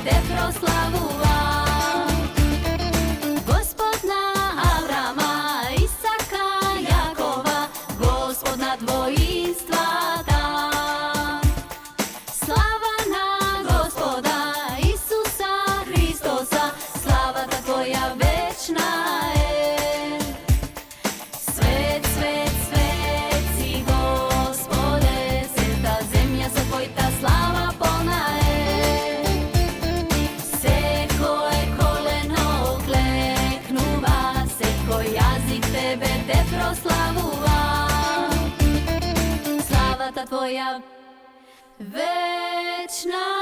te proslavuva. Gospod na Avrama, Isaka, Jakova, Gospod na dvojinstva ta. Slava na Gospoda Isusa Hristosa, slava ta tvoja večna je. Svet, svet, svet si Gospode, sveta zemlja sa tvojta slava polna je. Sekoje koleno kleknuva, seko jazik tebe te proslavuva. Slava ta tvoja večna